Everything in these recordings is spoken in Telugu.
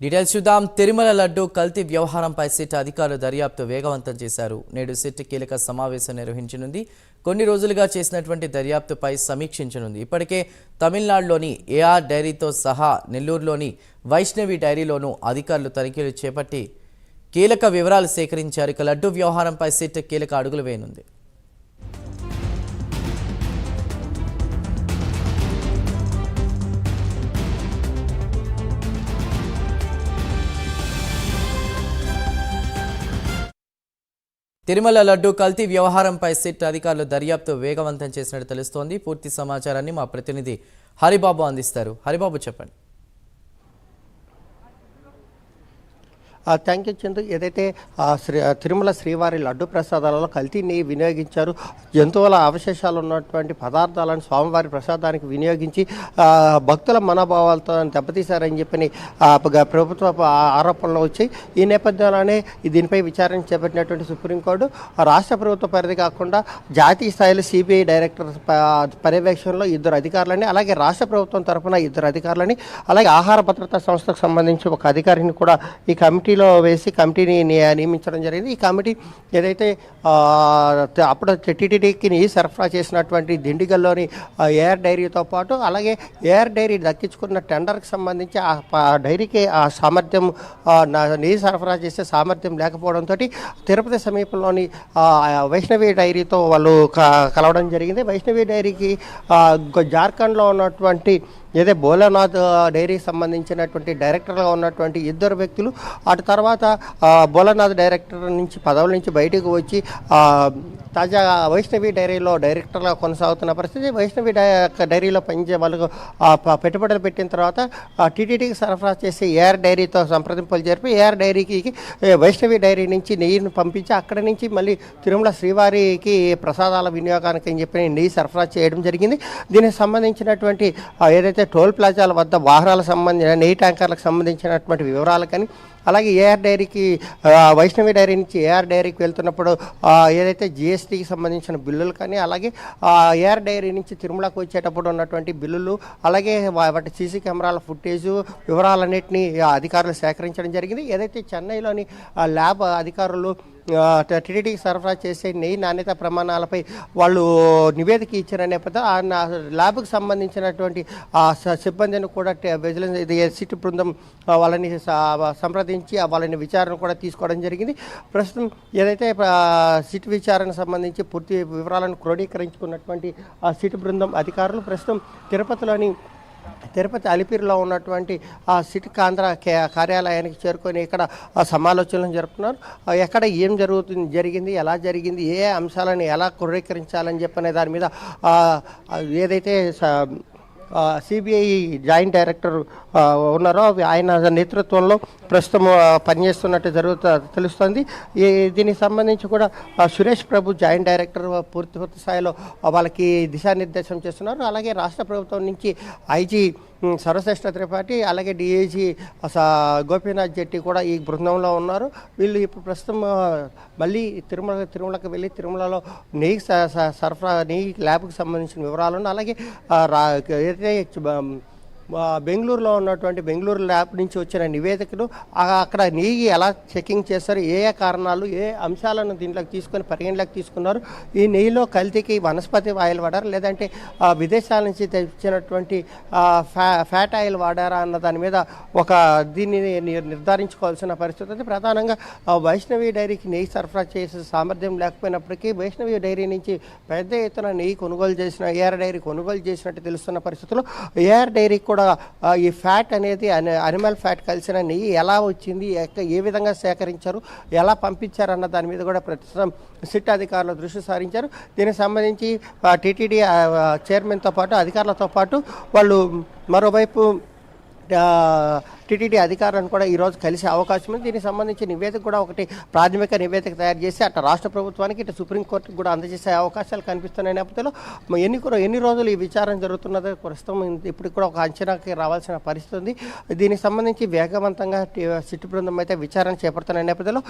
డీటెయిల్స్ చూద్దాం. తిరుమల లడ్డు కల్తీ వ్యవహారంపై సిట్ అధికారులు దర్యాప్తు వేగవంతం చేశారు. నేడు సిట్ కీలక సమావేశం నిర్వహించనుంది. కొన్ని రోజులుగా చేసినటువంటి దర్యాప్తుపై సమీక్షించనుంది. ఇప్పటికే తమిళనాడులోని ఏఆర్ డైరీతో సహా నెల్లూరులోని వైష్ణవి డైరీలోనూ అధికారులు తనిఖీలు చేపట్టి కీలక వివరాలు సేకరించారు. ఇక లడ్డు వ్యవహారంపై సిట్ కీలక అడుగులు వేయనుంది. తిరుమల లడ్డు కల్తీ వ్యవహారంపై సిట్ అధికారులు దర్యాప్తు వేగవంతం చేసినట్టు తెలుస్తోంది. పూర్తి సమాచారాన్ని మా ప్రతినిధి హరిబాబు అందిస్తారు. హరిబాబు, చెప్పండి. Thank you Chandu. ఏదైతే తిరుమల శ్రీవారి లడ్డు ప్రసాదాలలో కల్తీని వినియోగించారు, జంతువుల అవశేషాలు ఉన్నటువంటి పదార్థాలను స్వామివారి ప్రసాదానికి వినియోగించి భక్తుల మనోభావాలతో దెబ్బతీశారని చెప్పని ప్రభుత్వ ఆరోపణలు వచ్చాయి. ఈ నేపథ్యంలోనే దీనిపై విచారణ చేపట్టినటువంటి సుప్రీంకోర్టు రాష్ట్ర ప్రభుత్వ పరిధి కాకుండా జాతీయ స్థాయిలో సిబిఐ డైరెక్టర్ పర్యవేక్షణలో 2 అధికారులని, అలాగే రాష్ట్ర ప్రభుత్వం తరఫున 2 అధికారులని, అలాగే ఆహార భద్రతా సంస్థకు సంబంధించి ఒక అధికారిని కూడా ఈ కమిటీని నియమించడం జరిగింది. ఈ కమిటీ ఏదైతే అప్పుడు టీటీడీకి సరఫరా చేసినటువంటి దిండిగల్లోని ఏఆర్ డైరీతో పాటు, అలాగే ఏఆర్ డైరీ దక్కించుకున్న టెండర్కి సంబంధించి ఆ డైరీకి ఆ సామర్థ్యం నెయ్యి సరఫరా చేసే సామర్థ్యం లేకపోవడంతో తిరుపతి సమీపంలోని వైష్ణవి డైరీతో వాళ్ళు కలవడం జరిగింది. వైష్ణవి డైరీకి జార్ఖండ్లో ఉన్నటువంటి ఏదే భోలానాథ్ డైరీకి సంబంధించినటువంటి డైరెక్టర్గా ఉన్నటువంటి 2 వ్యక్తులు అటు తర్వాత భోలానాథ్ డైరెక్టర్ నుంచి పదవుల నుంచి బయటకు వచ్చి తాజాగా వైష్ణవి డైరీలో డైరెక్టర్గా కొనసాగుతున్న పరిస్థితి. వైష్ణవి డైరీలో పనిచే వాళ్ళకు పెట్టుబడులు పెట్టిన తర్వాత టీటీడీకి సరఫరా చేసి ఏఆర్ డైరీతో సంప్రదింపులు జరిపి ఏఆర్ డైరీకి వైష్ణవి డైరీ నుంచి నెయ్యిని పంపించి అక్కడి నుంచి మళ్ళీ తిరుమల శ్రీవారికి ప్రసాదాల వినియోగానికి అని చెప్పి నెయ్యి సరఫరా చేయడం జరిగింది. దీనికి సంబంధించినటువంటి ఏదైతే టోల్ ప్లాజాల వద్ద వాహనాలకు సంబంధించిన నెయ్యి ట్యాంకర్లకు సంబంధించినటువంటి వివరాలు కానీ, అలాగే ఏఆర్ డైరీకి వైష్ణవి డైరీ నుంచి ఏఆర్ డైరీకి వెళ్తున్నప్పుడు ఏదైతే జిఎస్టీకి సంబంధించిన బిల్లులు కానీ, అలాగే ఏఆర్ డైరీ నుంచి తిరుమలకు వచ్చేటప్పుడు ఉన్నటువంటి బిల్లులు, అలాగే వాటి సీసీ కెమెరాల ఫుటేజు వివరాలన్నింటినీ అధికారులు సేకరించడం జరిగింది. ఏదైతే చెన్నైలోని ల్యాబ్ అధికారులు టీటీడీకి సరఫరా చేసే నెయ్యి నాణ్యత ప్రమాణాలపై వాళ్ళు నివేదిక ఇచ్చిన నేపథ్యంలో ఆ ల్యాబ్కి సంబంధించినటువంటి సిబ్బందిని కూడా విజిలెన్స్ సిట్ బృందం వాళ్ళని సంప్రదించి వాళ్ళని విచారణ కూడా తీసుకోవడం జరిగింది. ప్రస్తుతం ఏదైతే సిట్ విచారణకు సంబంధించి పూర్తి వివరాలను క్రోడీకరించుకున్నటువంటి సిట్ బృందం అధికారులు ప్రస్తుతం తిరుపతి అలిపిరిలో ఉన్నటువంటి సిట్ కేంద్ర కార్యాలయానికి చేరుకొని ఇక్కడ సమాలోచనలు జరుపుతున్నారు. ఎక్కడ ఏం జరిగింది, ఎలా జరిగింది, ఏ అంశాలను ఎలా క్రోడీకరించాలని చెప్పనే దాని మీద ఏదైతే సిబిఐ జాయింట్ డైరెక్టర్ ఉన్నారో ఆయన నేతృత్వంలో ప్రస్తుతం పనిచేస్తున్నట్టు తెలుస్తుంది. దీనికి సంబంధించి కూడా సురేష్ ప్రభు జాయింట్ డైరెక్టర్ పూర్తి స్థాయిలో వాళ్ళకి దిశానిర్దేశం చేస్తున్నారు. అలాగే రాష్ట్ర ప్రభుత్వం నుంచి ఐజీ సర్వశ్రేష్ఠ త్రిపాఠి, అలాగే డిఐజీ గోపీనాథ్ జెట్టి కూడా ఈ బృందంలో ఉన్నారు. వీళ్ళు ఇప్పుడు ప్రస్తుతం మళ్ళీ తిరుమలకు వెళ్ళి తిరుమలలో నెయ్యి ల్యాబ్కి సంబంధించిన వివరాలను, అలాగే బెంగళూరులో ఉన్నటువంటి బెంగళూరు ల్యాబ్ నుంచి వచ్చిన నివేదికలు అక్కడ నెయ్యి ఎలా చెకింగ్ చేస్తారు, ఏ కారణాలు, ఏ అంశాలను దీంట్లోకి తీసుకొని పరిగణలోకి తీసుకున్నారు, ఈ నెయ్యిలో కల్తీకి వనస్పతి ఆయిల్ వాడారు లేదంటే విదేశాల నుంచి తెచ్చినటువంటి ఫ్యాట్ ఆయిల్ వాడారా అన్న దాని మీద దీన్ని నిర్ధారించుకోవాల్సిన పరిస్థితి ఉంది. ప్రధానంగా వైష్ణవి డైరీకి నెయ్యి సరఫరా చేసే సామర్థ్యం లేకపోయినప్పటికీ వైష్ణవి డైరీ నుంచి పెద్ద ఎత్తున నెయ్యి కొనుగోలు చేసిన ఏఆర్ డైరీ కొనుగోలు చేసినట్టు తెలుస్తున్న పరిస్థితుల్లో ఏఆర్ డైరీ కూడా ఈ ఫ్యాట్ అనేది అనిమల్ ఫ్యాట్ కలిసిన నెయ్యి ఎలా వచ్చింది, ఏ విధంగా సేకరించారు, ఎలా పంపించారు అన్న దాని మీద కూడా ప్రస్తుతం సిట్ అధికారులు దృష్టి సారించారు. దీనికి సంబంధించి టీటీడీ చైర్మన్తో పాటు అధికారులతో పాటు వాళ్ళు మరోవైపు టీటీడీ అధికారులను కూడా ఈరోజు కలిసే అవకాశం ఉంది. దీనికి సంబంధించి నివేదిక కూడా ఒకటి ప్రాథమిక నివేదిక తయారు చేసి అటు రాష్ట్ర ప్రభుత్వానికి ఇటు సుప్రీంకోర్టుకు కూడా అందజేసే అవకాశాలు కనిపిస్తున్న నేపథ్యంలో ఎన్ని రోజులు ఈ విచారణ జరుగుతున్నదో ప్రస్తుతం ఇప్పుడు కూడా ఒక అంచనాకి రావాల్సిన పరిస్థితి ఉంది. దీనికి సంబంధించి వేగవంతంగా సిట్ బృందం అయితే విచారణ చేపడుతున్న నేపథ్యంలో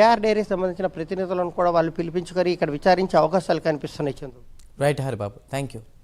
ఏఆర్ డైరీకి సంబంధించిన ప్రతినిధులను కూడా వాళ్ళు పిలిపించుకొని ఇక్కడ విచారించే అవకాశాలు కనిపిస్తున్నాయి. Chandru. Right Haribabu, thank you.